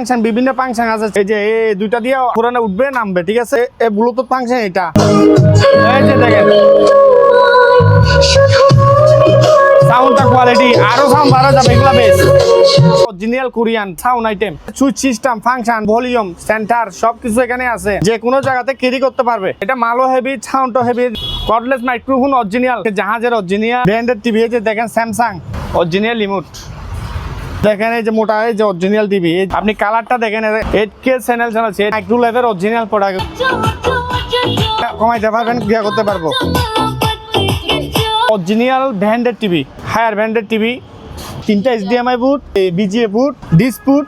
Function বিভিন্ন function আছে, এই যে এই দুইটা দিয়ে পুরানো উঠবে নামবে, ঠিক আছে। এই ব্লুটুথ ফাংশন এটা, এই যে দেখেন সাউন্ডটা কোয়ালিটি আরো সাউন্ড বাড়া যাবে, এগুলা বেশ original Korean sound item, switch system, function, volume, centre সবকিছু এখানে আছে, যে কোনো জায়গাতে ক্যারি করতে পারবে। এটা মালও হেভি, সাউন্ডও হেভি, কর্ডলেস মাইক্রোফোন অরিজিনাল, জাহাজের অরিজিনাল ব্র্যান্ডেড টিভি, এই যে দেখেন স্যামসাং অরিজিনাল রিমোট, দেখেন এই যে মোটা এই যে অরিজিনাল টিভি, আপনি কালারটা দেখেন 8K চ্যানেল চালাচ্ছে, মাইক্রো লেভেল অরিজিনাল প্রোডাক্ট, কমাইতে পারবেন, ক্রিয়া করতে পারবো। Original branded TV, Haier branded TV, 3টা HDMI বুট, BGA বুট, ডিস বুট,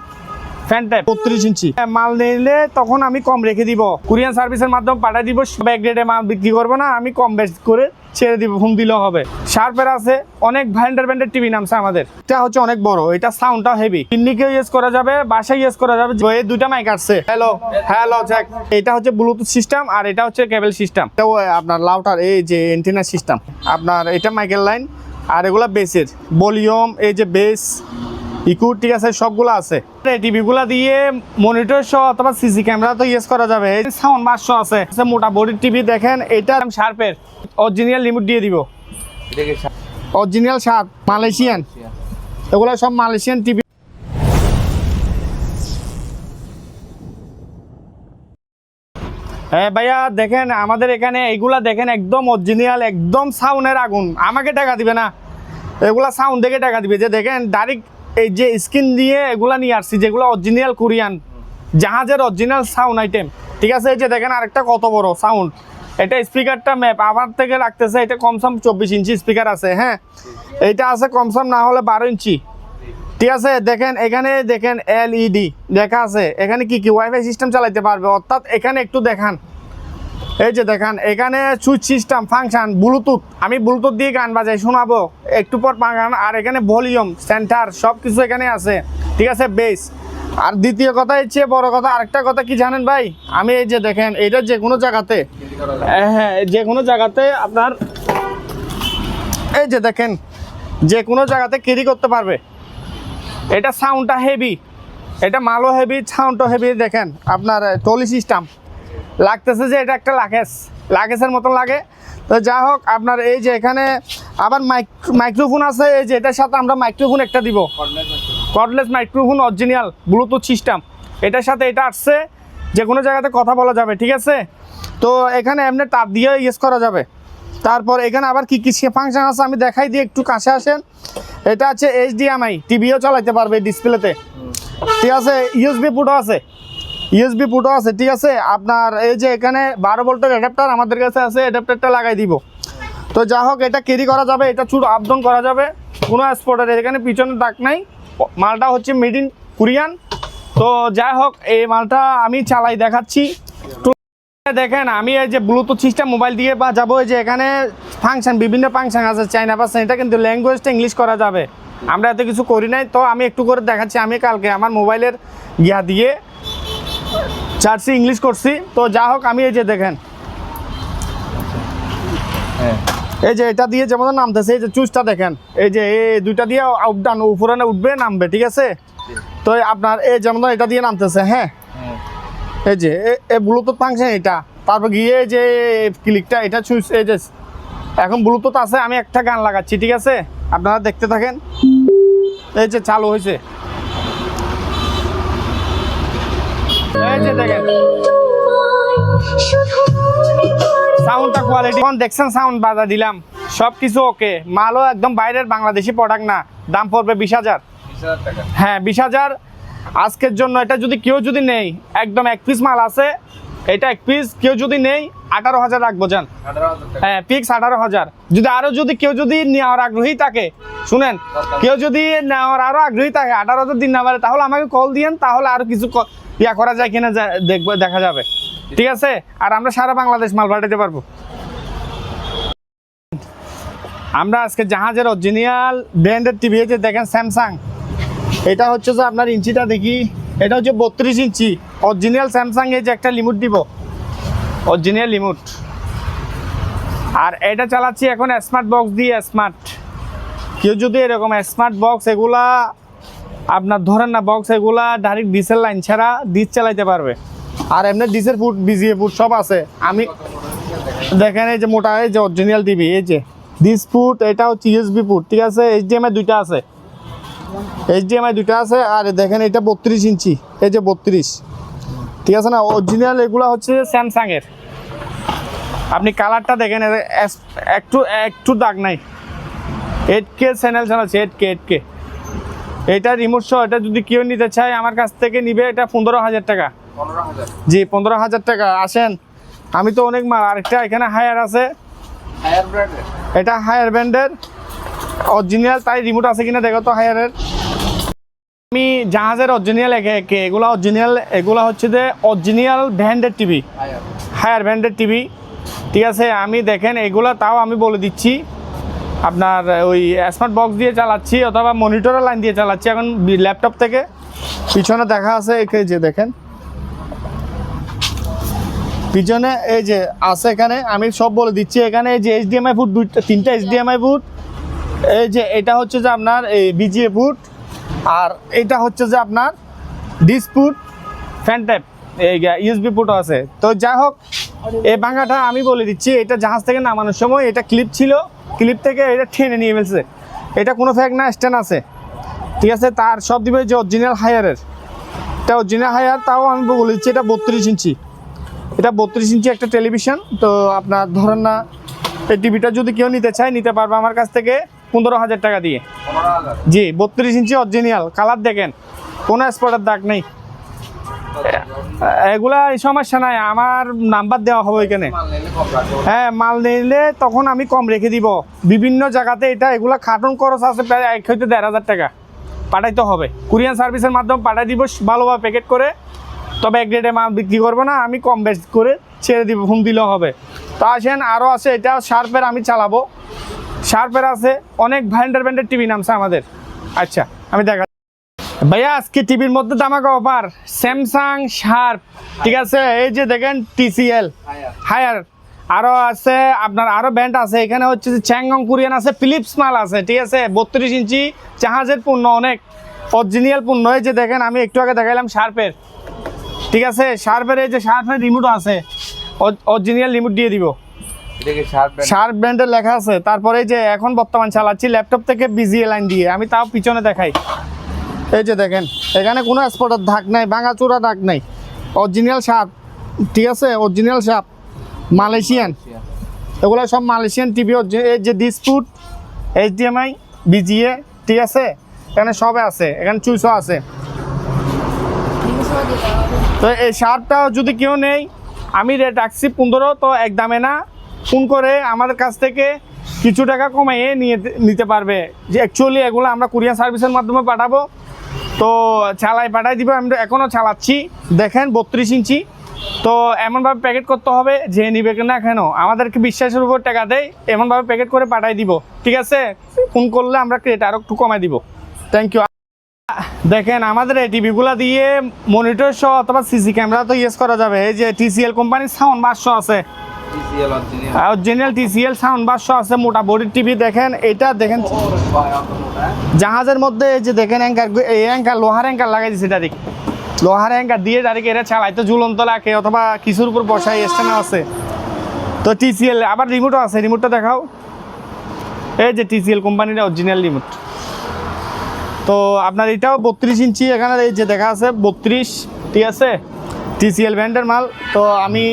ফ্যান টাইপ 32 ইঞ্চি। মাল নিলে তখন আমি কম রেখে দিব, কুরিয়ান সার্ভিসের মাধ্যমে পাঠিয়ে দিব, এক গ্রেডে মাল বিক্রি করবো না, আমি কম বেশ করে ছেড়ে দিব, ফোন দিলেও হবে। শার্পের আছে অনেক ব্র্যান্ডের টিভি নামছে আমাদের, এটা হচ্ছে অনেক বড়, এটা সাউন্ডটা হেভি, পিন্নিকেও ইউজ করা যাবে, বাসায় ইউজ করা যাবে, এই দুইটা মাইক আসছে। হ্যালো হ্যালো চেক, এটা হচ্ছে ব্লুটুথ সিস্টেম আর এটা হচ্ছে কেবল সিস্টেম, এটাও আপনার লাউটার, এই যে এন্টেনা সিস্টেম আপনার, এটা মাইকের লাইন, আর এগুলা বেসের ভলিউম, এই যে বেস ইকু, ঠিক আছে, সবগুলো আছে। টিভিগুলা দিয়ে মনিটর সহ অথবা সিসি ক্যামেরা তো ইউজ করা যাবে, সাউন্ড বাস আছে, মোটা বডির টিভি দেখেন, এটা শার্পের অরিজিনাল রিমোট দিয়ে দিব, অরিজিনাল শার্প মালয়েশিয়ান, এগুলো সব মালয়েশিয়ান টিভি। হ্যাঁ ভাইয়া দেখেন আমাদের এখানে এইগুলা দেখেন একদম অরিজিনাল, একদম সাউন্ডের আগুন, আমাকে টাকা দিবে না, এগুলা সাউন্ড দেখে টাকা দিবে। যে দেখেন ডাইরেক্ট এই যে স্ক্রিন দিয়ে এগুলা নিয়ে আসছি, যেগুলো অরিজিনাল কোরিয়ান জাহাজের অরিজিনাল সাউন্ড আইটেম, ঠিক আছে। এই যে দেখেন আরেকটা কত বড় সাউন্ড, এটা স্পিকারটা ম্যাপ আমার থেকে রাখতেছে, এটা কমসম 24 ইঞ্চি স্পিকার আছে, হ্যাঁ এইটা আছে কমসম না হলে 12 ইঞ্চি, ঠিক আছে। দেখেন এখানে দেখেন LED দেখা আছে, এখানে কি কি ওয়াইফাই সিস্টেম চালাইতে পারবে, অর্থাৎ এখানে একটু দেখান, এই যে দেখেন এখানে সুইচ সিস্টেম, ফাংশন, ব্লুটুথ, আমি ব্লুটুথ দিয়ে গান বাজাই শোনাবো একটু পর গান, আর এখানে ভলিউম, সেন্টার সব কিছু এখানে আছে, ঠিক আছে, বেস। আর দ্বিতীয় কথা হচ্ছে বড় কথা, আরেকটা কথা কি জানেন ভাই, আমি এই যে দেখেন এটা যে কোনো জায়গাতে, হ্যাঁ যে কোনো জায়গাতে আপনার এই যে দেখেন যে কোনো জায়গাতে ক্যারি করতে পারবে, এটা সাউন্ডটা হেভি, এটা মালও হেভি, সাউন্ডও হেভি, দেখেন আপনার টলি সিস্টেম লাগতেছে, যে এটা একটা লাগেজের মতন লাগে। তো যা হোক আপনার এই যে এখানে আবার মাইক্রোফোন আছে, এই যে এটার সাথে আমরা মাইক্রোফোন একটা দিব, cordless microphone original Bluetooth system, এটার সাথে এটা আসছে, যে কোনো জায়গাতে কথা বলা যাবে, ঠিক আছে। তো এখানে এমনি তার দিয়ে ইউজ করা যাবে। তারপর এখানে আবার কি কি ফাংশন আছে আমি দেখাই দিই, একটু কাছে আসেন। এটা আছে HDMI টিভিও চালাইতে পারবে ডিসপ্লেতে, ঠিক আছে। USB পুটও আছে, ঠিক আছে। আপনার এই যে এখানে 12 ভোল্টের অ্যাডাপ্টার আমাদের কাছে আছে, অ্যাডাপ্টারটা লাগাই দিব। তো যা হোক এটা ক্যারি করা যাবে, এটা চুর আপ ডাউন করা যাবে, কোনো স্পটের এখানে পিছনে দাগ নাই, মালটা হচ্ছে মেড ইন কোরিয়ান। তো যাই হোক এই মালটা আমি চালাই দেখাচ্ছি। দেখেন আমি এই যে ব্লুটুথ সিস্টেম মোবাইল দিয়ে বা যাবো, এই যে এখানে ফাংশন বিভিন্ন ফাংশন আছে, চাইনা পাচ্ছেন, এটা কিন্তু ল্যাঙ্গুয়েজটা ইংলিশ করা যাবে, আমরা এত কিছু করি নাই। তো আমি একটু করে দেখাচ্ছি, আমি কালকে আমার মোবাইলের গিয়া দিয়ে চার্জি ইংলিশ করছি। তো যা হোক আমি এই যে দেখেন এই যে এটা দিয়ে যেমন নামতেছে, এই যে চুজটা দেখেন, এই যে এই দুইটা দিয়ে আপ ডাউন উপরে উঠবে নামবে, ঠিক আছে। তো আপনার এই যেমন এটা দিয়ে নামতেছে, হ্যাঁ এই যে এই ব্লুটুথ ফাংশন এটা, তারপর গিয়ে যে ক্লিকটা এটা চুজ, এই যে এখন ব্লুটুথ আছে, আমি একটা গান লাগাচ্ছি, ঠিক আছে, আপনারা দেখতে থাকেন। এই যে চালু হয়েছে, এই যে দেখেন সাউন্ডটা কোয়ালিটি দেখছেন, সাউন্ড বাজা দিলাম, সব কিছু ওকে, মালও একদম বাইরের বাংলাদেশি প্রোডাক্ট না, দাম পড়বে 20,000 টাকা, হ্যাঁ 20,000 আজকের জন্য। এটা যদি কেউ যদি নেই, একদম এক পিস মাল আছে, এটা এক পিস কেউ যদি নেই 18,000 রাখবো, যান, হ্যাঁ ফিক্স 18,000। যদি আরো যদি কেউ যদি নেওয়ার আগ্রহী থাকে, শুনেন, কেউ যদি নেওয়ার আরো আগ্রহী থাকে 18,000 দিন না পারে, তাহলে আমাকে কল দিয়েন, তাহলে আরো কিছু ইয়া করা যায় কিনা দেখবো, দেখা যাবে, ঠিক আছে। আর আমরা সারা বাংলাদেশ মাল পাঠাতে পারবো। আমরা আজকে জাহাজের অরিজিনাল ব্র্যান্ডের টিভি, যে দেখেন স্যামসাং, এটা হচ্ছে যে আপনার ইঞ্চিটা দেখি, এটা হচ্ছে 32 ইঞ্চি অরিজিনাল স্যামসাং, এই যে একটা রিমোট দিব, অরিজিনাল রিমোট। আর এটা চালাচ্ছি এখন স্মার্ট বক্স দিয়ে, স্মার্ট, কেউ যদি এরকম স্মার্ট বক্স এগুলা আপনার ধরেন না বক্স এগুলা ডাইরেক্ট ডিসেল লাইন ছাড়া ডিস চালাইতে পারবে। আর এমনি ডিসেল ফুট বিজিএ ফুট সব আছে। আমি দেখেন এই যে মোটা এই যে অরিজিনাল টিভি, এই যে ডিস ফুট, এটা হচ্ছে ইউএসবি ফুট, ঠিক আছে। এইচডিএমআই দুইটা আছে, এইচডিএমআই দুইটা আছে। আর দেখেন এটা 32 ইঞ্চি, এই যে 32, ঠিক আছে না। অরিজিনাল এগুলা হচ্ছে স্যামসাং এর। আপনি কালারটা দেখেন, একটু একটু দাগ নাই। 8K চ্যানেল চালাচ্ছে, 8K। এটা রিমোট সহ, এটা যদি কেউ নিতে চায় আমার কাছ থেকে নিবে এটা 15,000 টাকা। 15,000 জি 15,000 টাকা। আসেন, আমি তো অনেক মাল। আরেকটা এখানে হায়ার আছে, হায়ার ব্র্যান্ডের, এটা হায়ার ব্র্যান্ডের অরিজিনাল। তাই রিমোট আছে কিনা দেখো তো হায়ারের। আমি জাহাজের অরিজিনাল একে এগুলা অরিজিনাল, এগুলা হচ্ছে যে অরিজিনাল ব্র্যান্ডের টিভি, হায়ার ব্র্যান্ডের টিভি, ঠিক আছে। আমি দেখেন এগুলা তাও আমি বলে দিচ্ছি, আপনার ওই স্মার্ট বক্স দিয়ে চালাচ্ছি অথবা মনিটরের লাইন দিয়ে চালাচ্ছি এখন ল্যাপটপ থেকে। পিছনে দেখা আছে এই যে দেখেন, পিছনে এই যে আছে, এখানে আমি সব বলে দিচ্ছি। এখানে এই যে এইচডিএমআই ফুট তিনটা এইচডিএমআই ফুট, এই যে এটা হচ্ছে যে আপনার এই বিজিএ ফুট, আর এটা হচ্ছে যে আপনার ডিস ফুট, ফ্যান টাইপ, এই ইউএসবি ফুটও আছে। তো যাই হোক, এই ভাঙাটা আমি বলে দিচ্ছি, এটা জাহাজ থেকে নামানোর সময় এটা ক্লিপ ছিল, ক্লিপ থেকে এটা টেনে নিয়ে ফেলছে। এটা কোনো ফ্যাক না, স্ট্যান্ড আছে, ঠিক আছে। তার সব দিবে যে অরিজিনাল হায়ারের, এটা অরিজিনাল হায়ার। তাও আমি বলে দিচ্ছি এটা 32 ইঞ্চি, এটা 32 ইঞ্চি একটা টেলিভিশন। তো আপনার ধরেন না এই টিভিটা যদি কেউ নিতে চায় নিতে পারবে আমার কাছ থেকে 15,000 টাকা দিয়ে। 15,000 জি 32 ইঞ্চি অরিজিনাল, কালার দেখেন কোনো স্পটের দাগ নেই। এগুলা এই সমস্যা নাই, আমার নাম্বার দেওয়া হবে এখানে। মাল নিলে কম রাখবো। হ্যাঁ, মাল নিলে তখন আমি কম রেখে দিব। বিভিন্ন জায়গাতে এগুলা খাটুন খরচ আছে প্রায় 1 হইতে 1,500 টাকা পাঠাইতে হবে। কুরিয়ার সার্ভিসের মাধ্যমে পাঠাই দিব ভালোভাবে প্যাকেট করে। তবে এক রেটে মাল বিক্রি করবো না, আমি কম বেশ করে ছেড়ে দিব, ফোন দিলেও হবে। তো আসেন, আরও আছে, এটা শার্পের আমি চালাবো, শার্পের আছে অনেক ব্র্যান্ডের টিভি নামছে আমাদের। আচ্ছা আমি দেখা ভাইয়া, আজকে টিভির মধ্যে ধামাকা অফার, স্যামসাং শার্প, ঠিক আছে। এই যে দেখেন TCL হায়ার, আরও আছে আপনার, আরও ব্র্যান্ড আছে এখানে হচ্ছে যে চ্যাংগং কোরিয়ান আছে, ফিলিপস মাল আছে, ঠিক আছে। 32 ইঞ্চি জাহাজের পণ্য, অনেক অরিজিনাল পণ্য। এই যে দেখেন, আমি একটু আগে দেখাইলাম শার্পের, ঠিক আছে। শার্পের এই যে শার্পের রিমোট আছে, অরিজিনাল রিমোট দিয়ে দিব, এটাকে শার্প শার্প ব্র্যান্ডের লেখা আছে। তারপরে এই যে এখন বর্তমান চালাচ্ছি ল্যাপটপ থেকে বিজিএ লাইন দিয়ে, আমি তাও পিছনে দেখাই। এই যে দেখেন, এখানে কোনো স্পটের দাগ নাই, ভাঙাচোরা দাগ নাই, অরিজিনাল শার্প, ঠিক আছে। অরিজিনাল শার্প মালয়েশিয়ান, এগুলো সব মালয়েশিয়ান টিভি। এই যে ডিসপুট, HDMI, বিজিএ, ঠিক আছে। এখানে সবে আছে, এখানে চুইসও আছে। তো এই শার্টটা যদি কেউ নেই, আমি রেট রাখছি 15, তো এক দামে না। ফোন করে আমাদের কাছ থেকে কিছু টাকা কমাইয়ে নিতে পারবে। যে অ্যাকচুয়ালি এগুলো আমরা কুরিয়ার সার্ভিসের মাধ্যমে পাঠাবো, তো পাঠাই দিব। আমি এখনও চালাচ্ছি, দেখেন 32 ইঞ্চি। তো এমনভাবে প্যাকেট করতে হবে যে নিবে না কেন, আমাদেরকে বিশ্বাসের উপর টাকা দেয়, এমনভাবে প্যাকেট করে পাঠাই দিব, ঠিক আছে। ফোন করলে আমরা রেট আরও একটু কমাই দিব। Thank you. দেখেন আমাদের এই টিভিগুলো দিয়ে মনিটর সহ অথবা সিসি ক্যামেরা তো ইউজ করা যাবে। এই যে TCL কোম্পানির সাউন্ড বাক্স আছে, TCL original, original TCL sound বাক্স আছে, মোটা বডির টিভি। দেখেন এটা দেখেন জাহাজের মধ্যে, এই যে দেখেন অ্যাঙ্কার, এই অ্যাঙ্কার লোহার অ্যাঙ্কার লাগাই দিচ্ছে ডাইরেক্ট, লোহার অ্যাঙ্কার দিয়ে ডাইরেক্ট এটা চালাই। তো ঝুলন্ত লাগে অথবা কিছুর উপর বসাই স্ট্যান্ড আছে। তো TCL আবার রিমোটও আছে, রিমোটটা দেখাও। এই যে TCL কোম্পানির অরিজিনাল রিমোট। তো আপনার এটাও 32 ইঞ্চি, এখানে এই যে দেখা আছে 32, ঠিক আছে। TCL ব্র্যান্ডের মাল। তো আমি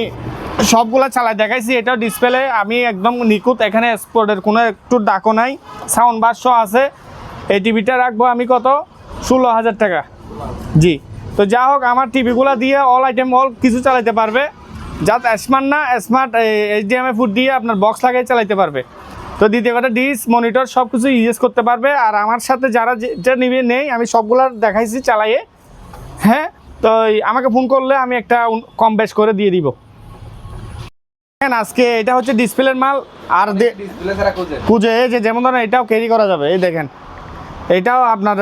সবগুলা চালাই দেখাইছি, এটাও ডিসপ্লে আমি একদম নিখুঁত, এখানে স্পটের কোনো একটু ডাকও নাই, সাউন্ড বাক্স আছে। এই টিভিটা রাখবো আমি কত, 16,000 টাকা। জি, তো যা হোক, আমার টিভিগুলো দিয়ে অল আইটেম অল কিছু চালাইতে পারবে। যাতে স্মার্ট না, স্মার্ট HDMI ফুট দিয়ে আপনার বক্স লাগিয়ে চালাইতে পারবে। তো দ্বিতীয় কথা, ডিস মনিটর সব কিছু ইউজ করতে পারবে। আর আমার সাথে যারা যেটা নিবে নেই, আমি সবগুলার দেখাইছি চালাইয়ে। হ্যাঁ, তো আমাকে ফোন করলে আমি একটা কম বেশ করে দিয়ে দিব। দেখেন আজকে এটা হচ্ছে ডিসপ্লের মাল, আর ডিসপ্লে ছাড়া খুঁজে এই যে যেমন ধরেন এটাও ক্যারি করা যাবে। এই দেখেন, এটাও আপনার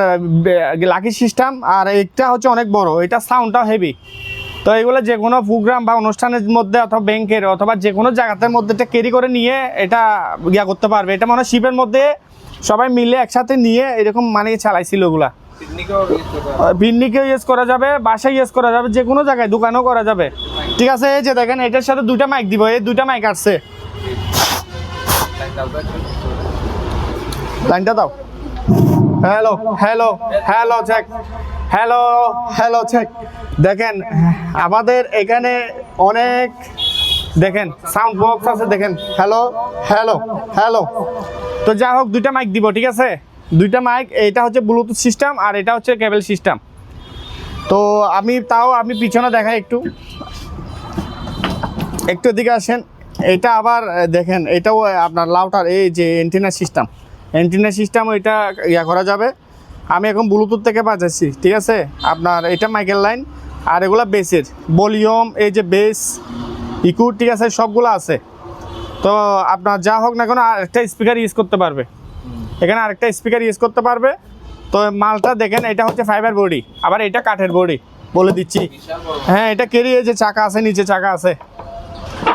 লাকি সিস্টেম, আর এটা হচ্ছে অনেক বড়, এটা সাউন্ডটাও হেভি। তো এগুলো যে কোনো প্রোগ্রাম বা অনুষ্ঠানের মধ্যে অথবা ব্যাংকের অথবা যে কোনো জায়গার মধ্যে এটা ক্যারি করে নিয়ে এটা করতে পারবে। এটা মনে হয় শিপের মধ্যে সবাই মিলে একসাথে নিয়ে এরকম মানে চালাইছিল ওগুলা। পিকনিকেও ইউজ করতে পিকনিকেও ইউজ করা যাবে, বাসায় ইউজ করা যাবে, যে কোনো জায়গায় দোকানেও করা যাবে। ঠিক আছে, এই যে দেখেন এটার সাথে দুইটা মাইক দিব, এই দুইটা মাইক আসছে। লাইনটা দাও। Hello hello hello check, hello hello check. দেখেন আমাদের এখানে অনেক দেখেন সাউন্ড বক্স আছে, দেখেন হ্যালো হ্যালো হ্যালো। তো যা হোক দুইটা মাইক দিব, ঠিক আছে, দুইটা মাইক, এটা হচ্ছে ব্লুটুথ সিস্টেম আর এটা হচ্ছে কেবল সিস্টেম। তো আমি পিছনে দেখাই একটু এদিকে আসেন। এটা আবার দেখেন এটাও আপনার লাউটার, এই যে এন্টিনা সিস্টেম এটা ইয়া করা যাবে। আমি এখন ব্লুটুথ থেকে বাজাচ্ছি, ঠিক আছে। আপনার এটা মাইকেল লাইন আর এগুলা বেসের ভলিউম, এই যে বেস ইকু, ঠিক আছে, সবগুলো আছে। তো আপনার যা হোক না কেন আরেকটা স্পিকার ইউজ করতে পারবে, এখানে আরেকটা স্পিকার ইউজ করতে পারবে। তো মালটা দেখেন এটা হচ্ছে ফাইবার বডি, আবার এটা কাঠের বডি, বলে দিচ্ছি। হ্যাঁ, এটা কেরি, এই যে চাকা আছে, নিচে চাকা আছে,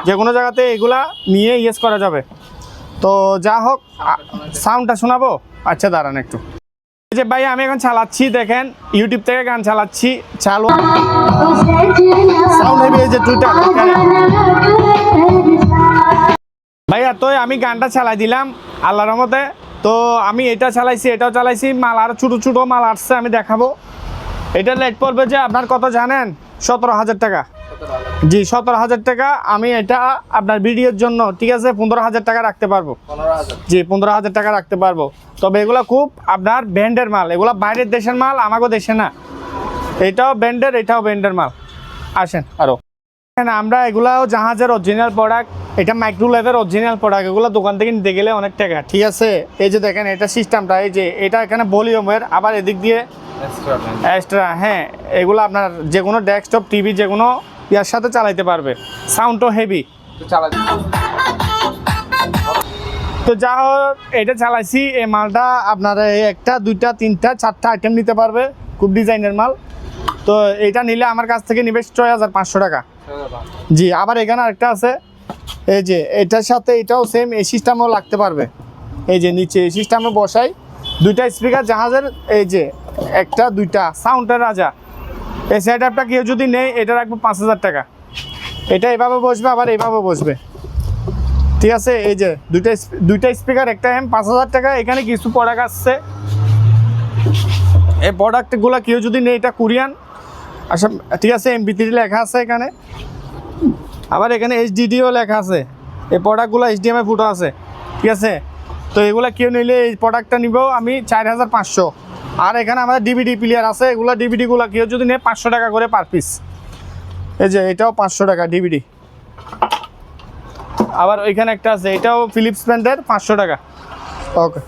যে কোনো জায়গাতে এগুলা নিয়ে ইউজ করা যাবে। তো যা হোক সাউন্ডটা শোনাবো। আচ্ছা দাঁড়ান একটু। এই যে ভাই আমি এখন চালাচ্ছি, দেখেন ইউটিউব থেকে গান চালাচ্ছি, চালু সাউন্ড হেভি, এই যে টুইটার ভাইয়া। তো আমি গানটা চালাই দিলাম আল্লাহর রহমতে। তো আমি এটা চালাইছি, এটাও চালাইছি, মাল আর ছোটো ছোটো মাল আসছে, আমি দেখাবো। এটা লেট পড়বে যে আপনার কত জানেন, 17,000 টাকা। জি 17,000 টাকা। আমি এটা আপনার ভিডিওর জন্য, ঠিক আছে, 15,000 টাকা রাখতে পারবো। 15,000 জি 15,000 টাকা রাখতে পারবো। তবে এগুলো খুব আপনার ব্র্যান্ডের মাল, এগুলো বাইরের দেশের মাল, আমাকেও দেশে না। এটাও ব্র্যান্ডের, এটাও ব্র্যান্ডের মাল। আসেন আরও আমরা এগুলাও জাহাজের অরিজিনাল প্রোডাক্ট, এটা মাইক্রোওয়েভের অরিজিনাল প্রোডাক্ট, এগুলো দোকান থেকে নিতে গেলে অনেক টাকা, ঠিক আছে। এই যে দেখেন এটা সিস্টেমটা, এই যে এটা এখানে ভলিউমের, আবার এদিক দিয়ে এক্সট্রা। হ্যাঁ, এগুলো আপনার যে কোনো ডেস্কটপ টিভি যে কোনো ইয়ার সাথে চালাইতে পারবে, সাউন্ডও হেভি। তো চালা তো যা হোক এটা চালাইছি, এই মালটা আপনার একটা দুইটা তিনটা চারটা আইটেম নিতে পারবে, খুব ডিজাইনের মাল। তো এটা নিলে আমার কাছ থেকে নিবে 6,500 টাকা। জি, আবার এখানে আরেকটা আছে, এই যে এটার সাথে এটাও সেম, এই সিস্টেমও লাগতে পারবে। এই যে নিচে এই সিস্টেমে বসাই, দুইটা স্পিকার জাহাজের, এই যে একটা দুইটা সাউন্ডের রাজা। এই সেট আপটা কেউ যদি নেই, এটা রাখবো 5,000 টাকা। এটা এভাবে বসবে, আবার এইভাবে বসবে, ঠিক আছে। এই যে দুইটা স্পিকার, একটা 5,000 টাকা। এখানে কিছু প্রোডাক্ট আসছে, এই প্রোডাক্টগুলো কেউ যদি নেই, এটা কোরিয়ান, আচ্ছা ঠিক আছে, MP3 লেখা আছে এখানে, আবার এখানে HDDও লেখা আছে। এই প্রোডাক্টগুলো HDMI ফুটো আছে, ঠিক আছে। তো এগুলো কেউ নিলে এই প্রোডাক্টটা নিব আমি 4,500। আর এখানে আমাদের DVD প্লেয়ার আছে, এগুলো DVDগুলো কেউ যদি নেয় 500 টাকা করে পার পিস। এই যে এটাও 500 টাকা DVD। আবার ওইখানে একটা আছে, এটাও ফিলিপস ব্র্যান্ডের, 500 টাকা। ওকে।